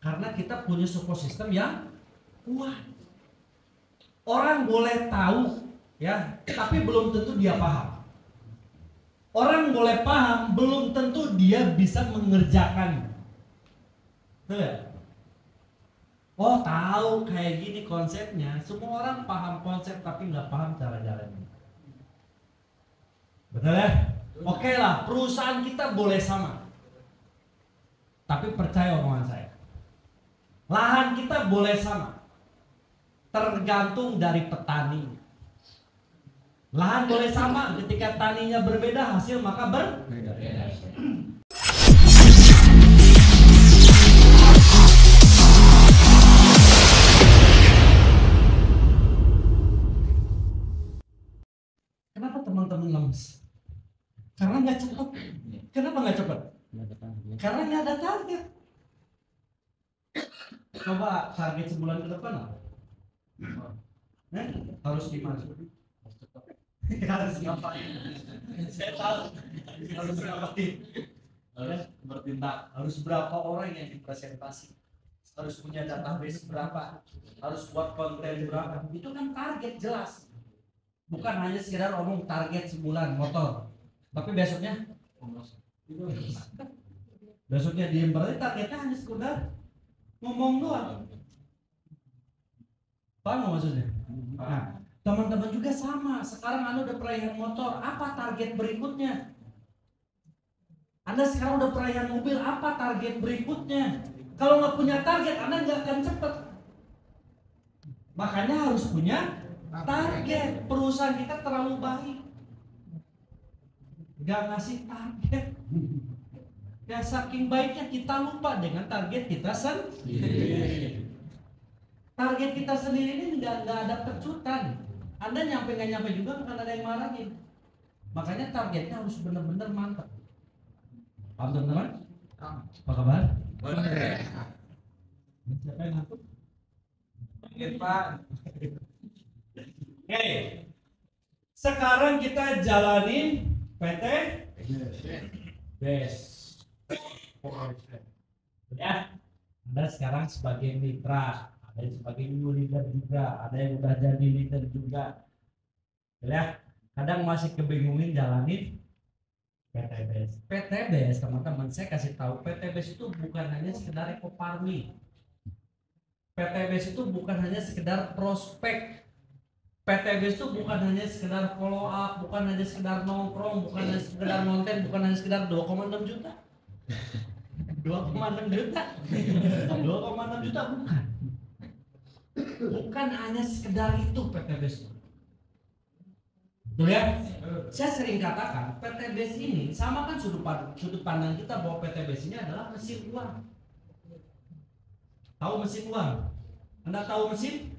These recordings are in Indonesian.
Karena kita punya support system yang kuat. Orang boleh tahu ya, tapi belum tentu dia paham. Orang boleh paham, belum tentu dia bisa mengerjakan. Betul ya? Oh, tahu kayak gini konsepnya. Semua orang paham konsep tapi nggak paham cara jalannya. Betul ya? Oke lah, perusahaan kita boleh sama. Tapi percaya omongan saya. Lahan kita boleh sama. Tergantung dari petani. Lahan boleh sama, ketika taninya berbeda, hasil maka berbeda. Kenapa teman-teman lemes? Karena nggak cepat. Kenapa nggak cepat? Karena nggak ada target. Coba target sebulan ke depan apa? Harus gimana? Harus ngapain? Saya tahu. Harus ngapain? Bertindak. Harus berapa orang yang dipresentasi? Harus punya database berapa? Harus buat konten berapa? Itu kan target jelas. Bukan hanya sekedar omong target sebulan motor, tapi besoknya diem, berarti targetnya hanya sekedar ngomong doang. Paham maksudnya? Nah, teman-teman juga sama. Sekarang Anda udah perayaan motor, apa target berikutnya? Anda sekarang udah perayaan mobil, apa target berikutnya? Kalau nggak punya target, Anda nggak akan cepet. Makanya harus punya target. Perusahaan kita terlalu baik, nggak ngasih target. Ya saking baiknya kita lupa dengan target kita sendiri. Target kita sendiri ini nggak ada pecutan. Anda nyampe nggak nyampe juga bukan ada yang marahin. Makanya targetnya harus benar-benar mantap. Paham teman-teman? Apa kabar? Boleh. Siapa yang ngantuk? Pak. Oke. Sekarang kita jalanin PT BES. Ya. Anda sekarang sebagai mitra, ada yang sebagai new leader juga, ada yang udah jadi leader juga. Ya. Kadang masih kebingungin jalanin PTBS. PTBS teman-teman, saya kasih tahu, PTBS itu bukan hanya sekedar eco farming. PTBS itu bukan hanya sekedar prospek. PTBS itu bukan hanya sekedar follow up, bukan hanya sekedar nongkrong, bukan hanya sekedar konten, bukan hanya sekedar 2,6 juta. 2,6 juta. 2,6 juta bukan. Bukan hanya sekedar itu PTBS. Betul ya? Saya sering katakan PTBS ini sama kan sudut pandang kita bahwa PTBS ini adalah mesin uang. Tahu mesin uang? Anda tahu mesin?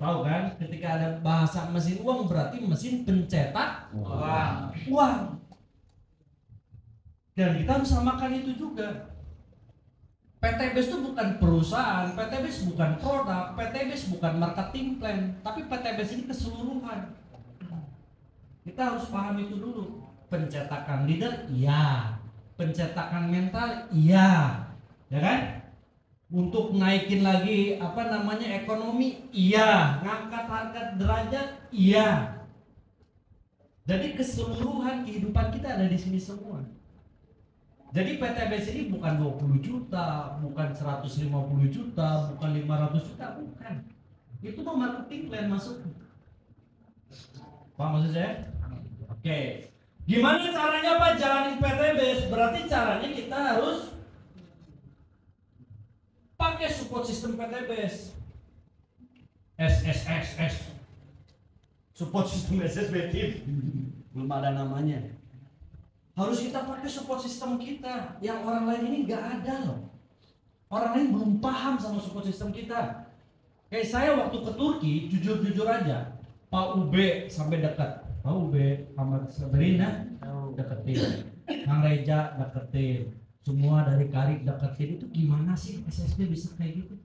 Tahu kan? Ketika ada bahasa mesin uang berarti mesin pencetak uang. Dan kita harus samakan itu juga. PTBS itu bukan perusahaan, PTBS bukan produk, PTBS bukan marketing plan, tapi PTBS ini keseluruhan. Kita harus paham itu dulu. Pencetakan leader, iya. Pencetakan mental, iya. Ya kan? Untuk naikin lagi ekonomi, iya. Ngangkat harga derajat, iya. Jadi keseluruhan kehidupan kita ada di sini semua. Jadi PTBS ini bukan 20 juta, bukan 150 juta, bukan 500 juta, bukan. Itu mau marketing plan masuk. Paham maksud saya? Oke. Gimana caranya Pak jalanin PTBS? Berarti caranya kita harus pakai support system PTBS. SSSS. Support system SSB team. Belum ada namanya. Harus kita pakai support system kita. Yang orang lain ini nggak ada loh. Orang lain belum paham sama support system kita. Kayak saya waktu ke Turki, jujur aja, Pak UB sampai dekat. Pak UB sama Sabrina deketin, Kang Reja deketin, semua dari Karik deketin. Itu gimana sih SSB bisa kayak gitu?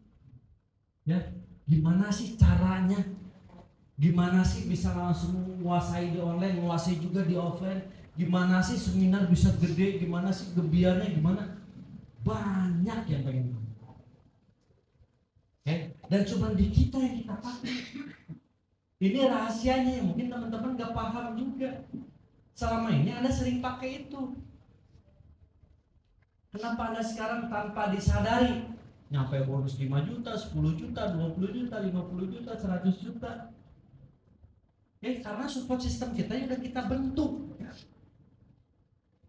Ya, gimana sih caranya? Gimana sih bisa langsung menguasai di online, menguasai juga di offline? Gimana sih seminar bisa gede? Gimana sih gebiarnya? Gimana? Banyak yang pengen tahu. Dan cuma di kita yang kita pakai. Ini rahasianya, mungkin teman-teman gak paham juga. Selama ini Anda sering pakai itu. Kenapa Anda sekarang tanpa disadari nyampe bonus 5 juta, 10 juta, 20 juta, 50 juta, 100 juta? Karena support system kita udah kita bentuk.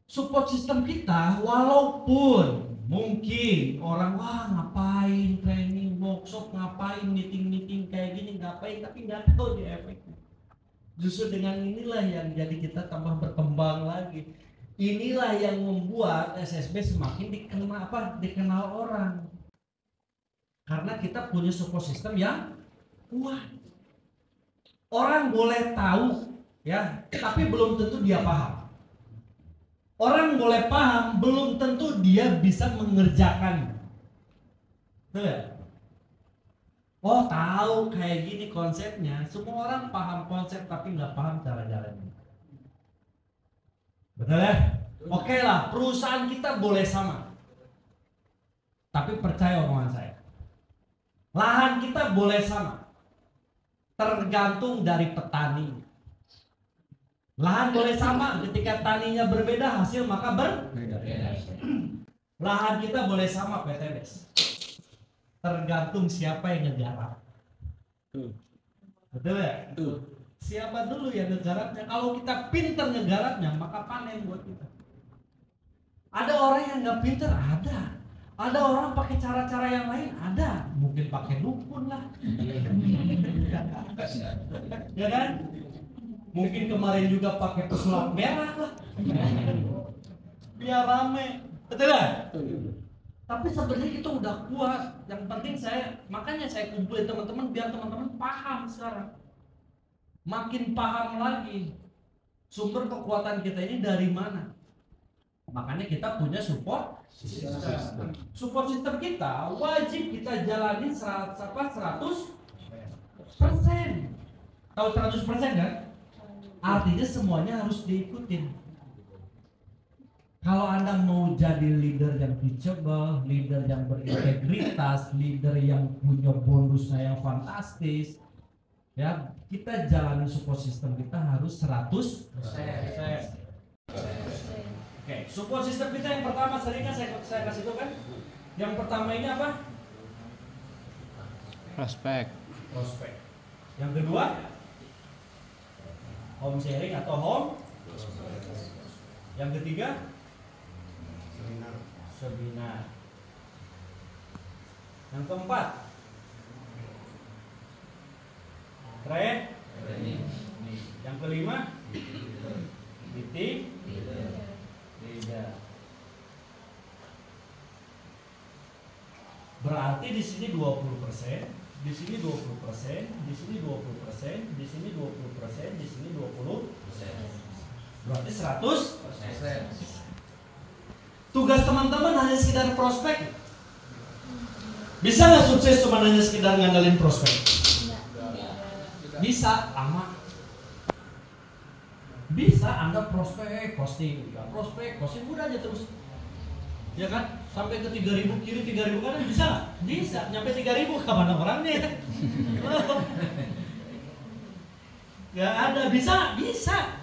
Support system kita walaupun mungkin orang ngapain training, workshop, ngapain meeting kayak gini, ngapain, tapi nggak tahu dia efeknya. Justru dengan inilah yang jadi kita tambah berkembang lagi. Inilah yang membuat SSB semakin dikenal orang. Karena kita punya support system yang kuat. Orang boleh tahu ya, tapi belum tentu dia paham. Orang boleh paham, belum tentu dia bisa mengerjakan. Betul ya? Oh, tahu kayak gini konsepnya. Semua orang paham konsep tapi nggak paham cara jalannya. Betul ya? Oke lah, perusahaan kita boleh sama. Tapi percaya omongan saya. Lahan kita boleh sama. Tergantung dari petani. Lahan boleh sama, ketika taninya berbeda hasil maka berbeda. Lahan kita boleh sama PTBS. Tergantung siapa yang ngegarap. Betul ya? Siapa dulu yang ngegarapnya? Kalau kita pintar ngegarapnya maka panen buat kita. Ada orang yang nggak pintar, ada. Ada orang pakai cara-cara yang lain, ada. Mungkin pakai dukun lah. Ya kan? Mungkin kemarin juga pakai pesulap merah lah. Biar rame. Betul ya? Tapi sebenarnya kita udah kuat. Yang penting makanya saya kumpulin teman-teman biar teman-teman paham sekarang. Makin paham lagi sumber kekuatan kita ini dari mana. Makanya kita punya support system. Support system kita wajib kita jalani 100%. Tahu 100% kan? Artinya semuanya harus diikutin. Kalau Anda mau jadi leader yang teachable, leader yang berintegritas, leader yang punya bonusnya yang fantastis, ya kita jalani support system kita harus 100%. Oke, support system kita yang pertama seringnya saya kasih itu kan. Yang pertama ini apa? Prospek. Yang kedua home sharing atau home. Yang ketiga seminar. Yang keempat training. Yang kelima meeting leader. Berarti di sini 20%, di sini 20%, di sini 20%, di sini 20%, di sini 20%. Berarti 100%. Tugas teman-teman hanya sekedar prospek. Bisa nggak sukses cuma hanya sekedar ngandelin prospek? Bisa, lama. Bisa Anda prospek, posting, udah aja terus. Ya kan? Sampai ke 3.000 kiri, 3.000 kanan bisa nggak? Bisa. Nyampe 3.000 kapan orangnya? Gak ada. Bisa nggak? Bisa.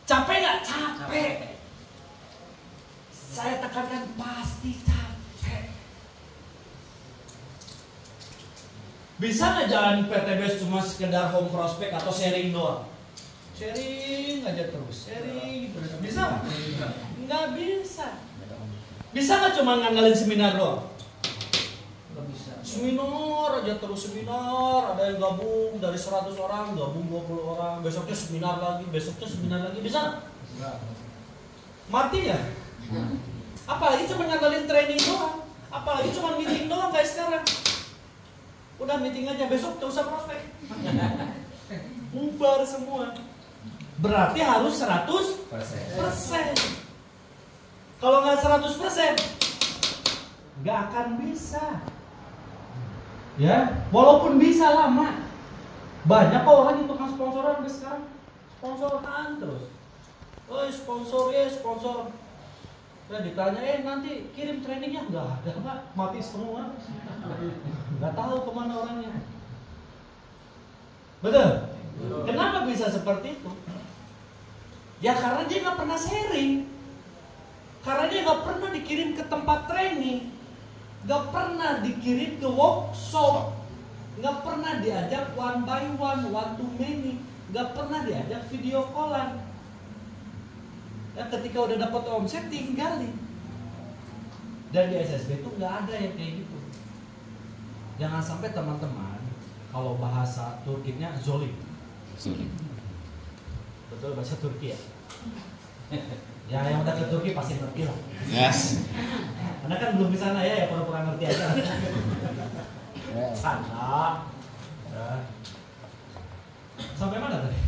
Capek nggak? Capek. Saya tekankan pasti capek. Bisa nggak jalan PTBS cuma sekedar home prospect atau sharing doang? Sharing aja terus, sharing terus. Bisa? Nggak bisa. Bisa nggak cuma ngandelin seminar doang? Nggak bisa. Seminar aja terus, seminar. Ada yang gabung dari 100 orang, gabung 20 orang. Besoknya seminar lagi, besoknya seminar lagi. Bisa? Mati ya? Apalagi cuma ngandelin training doang. Apalagi cuma meeting doang kayak sekarang. Udah meeting aja, besok gak usah prospek. Bubar semua. Berarti harus 100%. Kalau nggak 100%, nggak akan bisa. Ya, walaupun bisa lama. Banyak kok orang yang tukang sponsoran sampai sekarang. Sponsoran terus. Oh, sponsor ya, sponsor. Ya ditanya, nanti kirim trainingnya, nggak ada Pak, mati semua. Nggak tahu kemana orangnya. Betul? Kenapa bisa seperti itu? Ya karena dia nggak pernah sharing, karena dia nggak pernah dikirim ke tempat training, nggak pernah dikirim ke workshop, nggak pernah diajak one by one to many, nggak pernah diajak video callan. Ya, ketika udah dapat omset tinggalin. Dan di SSB itu nggak ada yang kayak gitu. Jangan sampai teman-teman kalau bahasa Turkinya zolim. Betul bahasa Turki ya? Ya yang udah ke Turki pasti ngerti lah. Yes. Karena kan belum di sana ya pura-pura ngerti aja. Sana. Ya. Sampai mana tadi?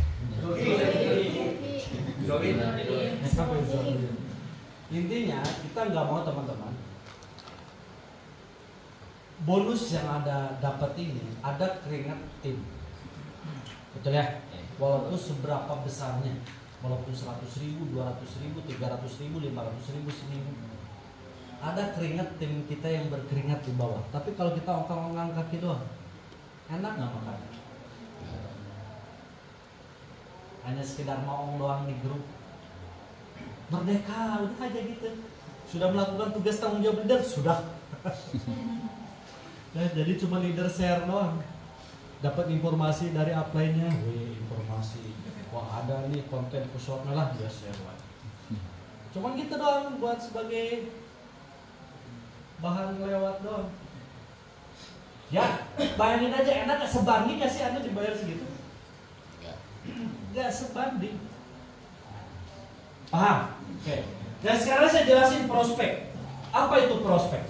Intinya kita nggak mau teman-teman bonus yang ada dapat ini ada keringat tim, betul ya? Walaupun seberapa besarnya, walaupun 100.000, 200.000, 300.000, 500.000 seminggu, ada keringat tim kita yang berkeringat di bawah. Tapi kalau kita ongkang-ongkang kaki doang, enak nggak makan? Hanya sekedar mau doang di grup, merdeka udah aja gitu. Sudah melakukan tugas tanggung jawab leader sudah. Nah, jadi cuma leader share doang. Dapat informasi dari upline-nya, informasi. Wah ada nih konten push-up-nya lah dia share lah. Cuman gitu doang buat sebagai bahan lewat doang. Ya bayangin aja enak gak sebanding gak sih Anda dibayar segitu? Gak sebanding. Paham? Oke. Dan sekarang saya jelasin prospek. Apa itu prospek?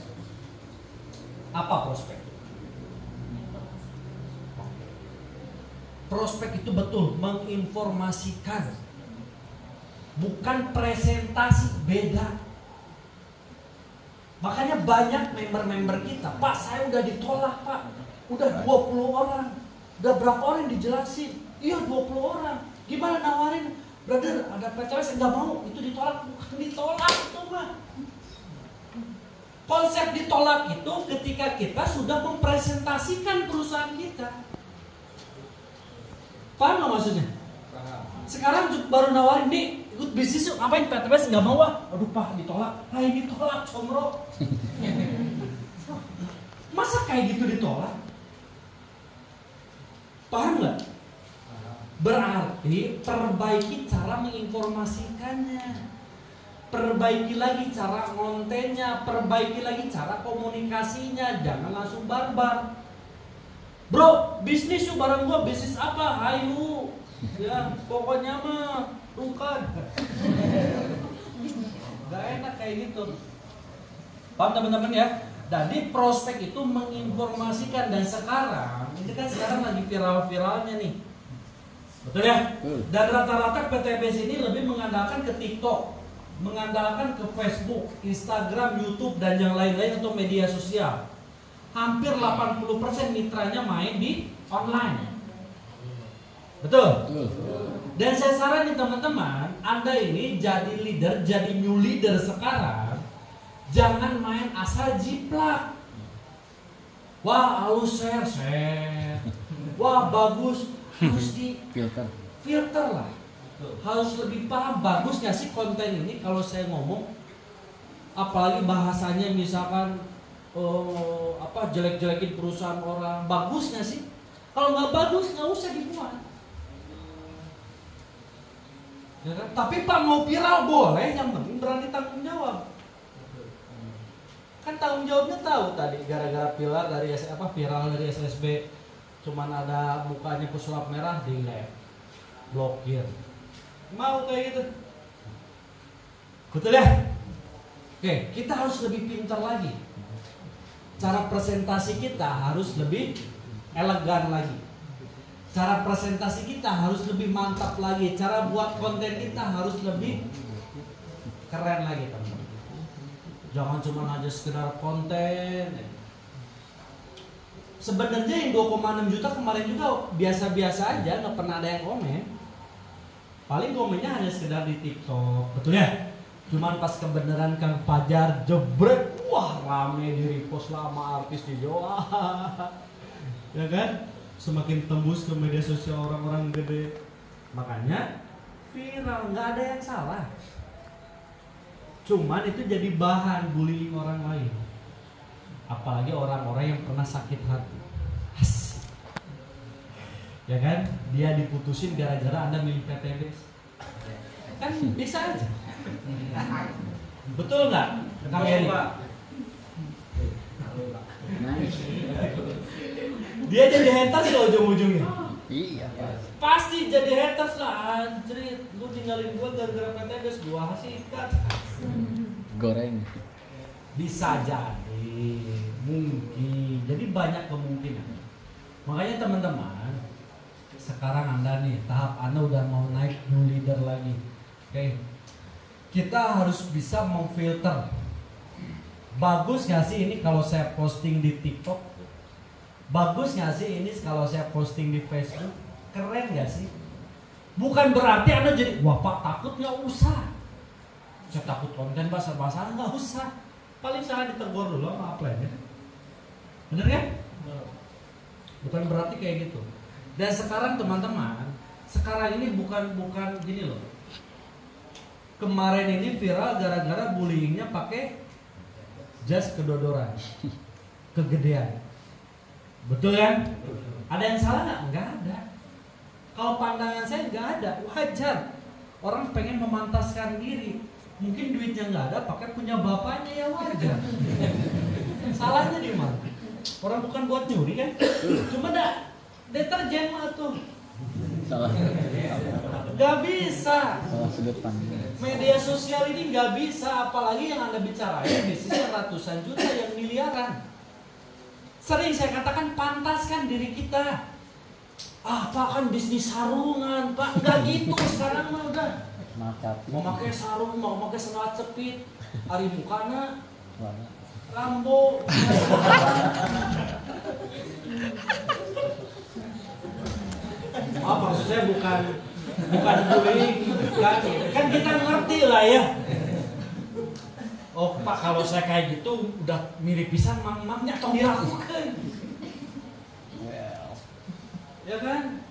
Apa prospek? Prospek itu betul menginformasikan, bukan presentasi, beda. Makanya banyak member-member kita, Pak saya udah ditolak Pak, udah 20 orang, udah berapa orang yang dijelasin? Iya 20 orang, gimana nawarin? Brother ada PTWS nggak mau, itu ditolak. Bukan ditolak itu mah. Konsep ditolak itu ketika kita sudah mempresentasikan perusahaan kita. Paham nggak maksudnya? Sekarang baru nawarin nih ikut bisnis yuk, ngapain PTWS nggak mau ah? Aduh Pak ditolak, ini ditolak comro. Masa kayak gitu ditolak? Paham nggak? Berarti perbaiki cara menginformasikannya, perbaiki lagi cara kontennya, perbaiki lagi cara komunikasinya. Jangan langsung barbar. Bro, bisnis yuk bareng gua. Bisnis apa? Hayu. Ya, pokoknya mah bukan. Gak enak kayak gitu. Paham teman-teman ya? Jadi prospek itu menginformasikan. Dan sekarang, ini kan sekarang lagi viral-viralnya nih, betul ya? Dan rata-rata PTBS ini lebih mengandalkan ke TikTok, mengandalkan ke Facebook, Instagram, YouTube, dan yang lain-lain untuk media sosial. Hampir 80% mitranya main di online. Betul? Dan saya saranin teman-teman, Anda ini jadi leader, jadi new leader sekarang, jangan main asal jiplak. Wah, halus share. Wah, bagus. Harus di filter lah. Harus lebih paham bagusnya sih konten ini kalau saya ngomong. Apalagi bahasanya misalkan jelek-jelekin perusahaan orang. Bagusnya sih. Kalau nggak bagus nggak usah dibuat. Ya kan? Tapi Pak mau viral boleh, yang penting berani tanggung jawab. Kan tanggung jawabnya tahu tadi gara-gara viral dari SSB cuman ada mukanya pesulap merah di lab, blokir. Mau kayak gitu? Betul ya? Oke, kita harus lebih pintar lagi. Cara presentasi kita harus lebih elegan lagi. Cara presentasi kita harus lebih mantap lagi. Cara buat konten kita harus lebih keren lagi, teman-teman. Jangan cuma aja sekedar konten. Sebenarnya yang 2,6 juta kemarin juga biasa-biasa aja, nggak pernah ada yang komen. Paling komennya hanya sekedar di TikTok, betul ya? Cuman pas kebenaran Kang Fajar jebret, wah rame di repost lama artis di Jawa. Ya kan? Semakin tembus ke media sosial orang-orang gede. Makanya viral, nggak ada yang salah. Cuman itu jadi bahan bullying orang lain. Apalagi orang-orang yang pernah sakit hati. Ya kan? Dia diputusin gara-gara Anda milih PTBS. Kan bisa aja. Betul nggak? Kang Eri? Dia jadi haters loh ujung-ujungnya. Iya. Pasti jadi haters lah. Anjrit, lu tinggalin gua gara-gara PTBS, gua sikat. Goreng. Bisa jadi, mungkin. Jadi banyak kemungkinan. Makanya teman-teman, sekarang Anda nih, tahap Anda udah mau naik new leader lagi. Oke. Kita harus bisa memfilter. Bagus gak sih ini kalau saya posting di TikTok? Bagus gak sih ini kalau saya posting di Facebook? Keren gak sih? Bukan berarti Anda jadi, wah Pak takut, gak usah. Saya takut konten basah-basah, gak usah. Paling saya ditegur dulu sama upline ya. Bener kan? Bukan berarti kayak gitu. Dan sekarang teman-teman, sekarang ini bukan gini loh. Kemarin ini viral gara-gara bullyingnya pakai jas kedodoran, kegedean. Betul kan? Ada yang salah nggak? Nggak ada. Kalau pandangan saya nggak ada, wajar. Orang pengen memantaskan diri. Mungkin duitnya nggak ada, pakai punya bapaknya, ya wajar. Salahnya di mana? Orang bukan buat nyuri kan? Cuma dah deterjen mah tuh. Salah. Gak bisa. Salah sudut pandang. Media sosial ini gak bisa, apalagi yang Anda bicarain bisnisnya ratusan juta yang miliaran. Sering saya katakan pantaskan diri kita. Ah Pak kan bisnis sarungan Pak, gak gitu sekarang mah udah. Mau pakai sarung, mau pakai sendal cepit, hari mukana, Rambo. Oh, maksud saya bukan bullying, kan kita ngerti lah ya. Oh Pak, kalau saya kayak gitu udah mirip pisan mang-mangnya tong dilakukan. Ya kan?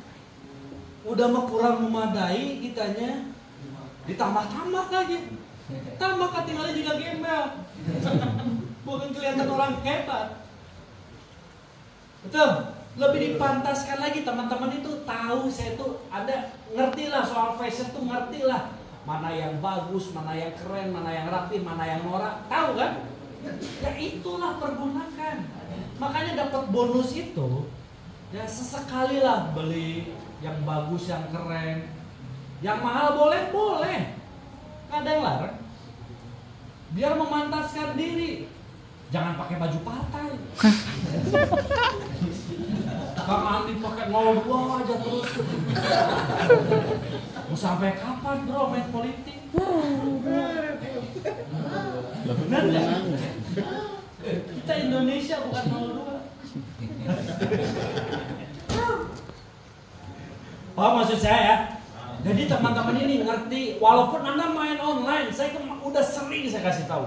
Udah mah kurang memadai kitanya, ditambah-tambah lagi. Tambah ketinggalan juga gembel. Bukan kelihatan orang hebat. Betul? Lebih dipantaskan lagi, teman-teman itu tahu saya tuh ada, ngerti lah soal fashion tuh, ngerti lah mana yang bagus, mana yang keren, mana yang rapi, mana yang norak, tahu kan? Ya itulah pergunakan. Makanya dapat bonus itu ya sesekali lah beli yang bagus, yang keren, yang mahal boleh, nggak ada yang larang. Biar memantaskan diri, jangan pakai baju partai. Kang Andi pakai 02 aja terus. Mau sampai kapan bro main politik? Benar nggak? Kita Indonesia bukan 02. Paham maksud saya ya? Jadi teman-teman ini ngerti, walaupun Anda main online, saya udah sering saya kasih tahu.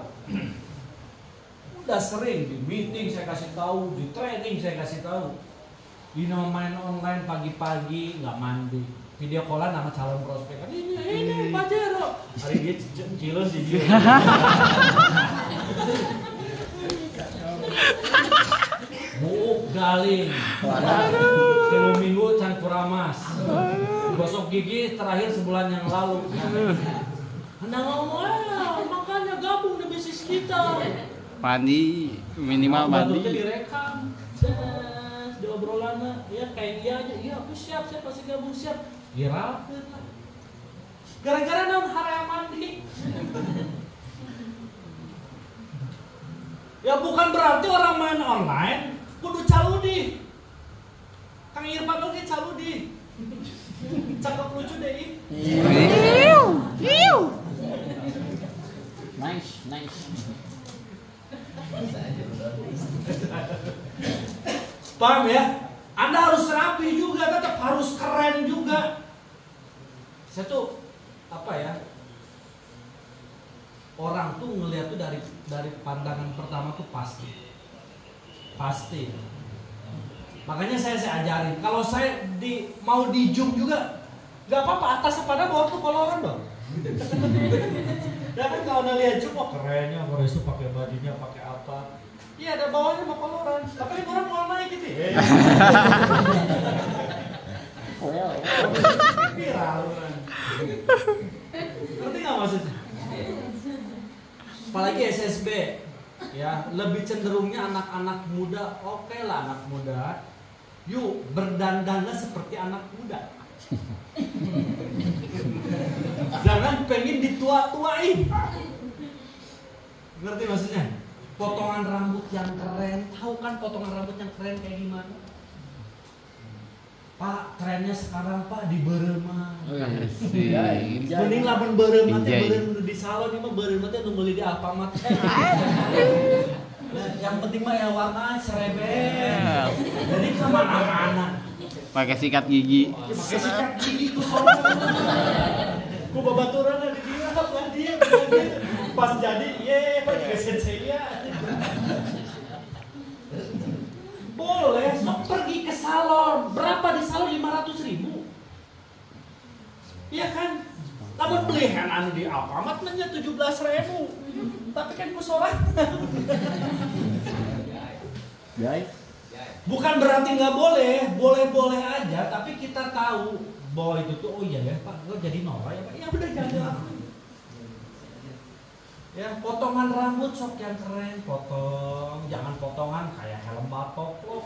Udah sering di meeting saya kasih tahu, di training saya kasih tahu. Ini main online pagi-pagi nggak mandi, video callan sama calon prospek. Ini Pak Jero. Hari dia cilus di dia. Buuk galing. Kilo minggu can kuramas. Gosok gigi terakhir sebulan yang lalu. Anda ngomong, makanya gabung di bisnis kita. Mandi minimal mandi. Batutnya direkam. Di obrolannya, ya kayak iya aja, iya aku siap, saya pasti gabung siap. Viral. Gara-gara non hari mandi. Ya bukan berarti orang main online kudu caludi. Kang Irfan lagi caludi. Cakep lucu deh. Nice. Paham ya? Anda harus rapi juga, tetap harus keren juga. Saya tuh apa ya? orang tuh ngeliat tuh dari pandangan pertama tuh pasti. Makanya saya ajarin, kalau saya mau di zoom juga nggak apa-apa, atas pada bawah tuh koloran dong. Ya kan kalau udah lihat zoom, oh kerennya Koresu pakai badinya pakai apa? Iya ada bawahnya mau koloran, tapi ini orang mau naik gitu. Viral orang. Ngerti nggak maksudnya? Apalagi SSB, ya lebih cenderungnya anak-anak muda, oke lah anak muda, yuk berdandanlah seperti anak muda. Jangan pengen ditua-tuain. Ngerti maksudnya? Potongan rambut yang keren, tahu kan potongan rambut yang keren kayak gimana? Pak, kerennya sekarang Pak di Berema. Mending lamun Berema teh beureum di salon, mah Berema teh nu meuli di Alfamart. Nah, yang penting mah ya warna serebet. Jadi sama anak-anak. Pakai sikat gigi. Pakai sikat gigi ku sono. Ku babaturan di dia lah dia. Pas jadi, ye, kok juga sensei ya. Boleh, sok pergi ke salon. Berapa di salon? 500.000. Iya kan? Namun beli anu di Alfamart nanya 17.000. Tapi kan ku sorak. Guys. Bukan berarti nggak boleh, boleh-boleh aja. Tapi kita tahu bahwa itu tuh, oh iya ya Pak, lo jadi Nora ya Pak. Ya udah jangan. Ya potongan rambut sok yang keren, potong, jangan potongan kayak helm batok lo.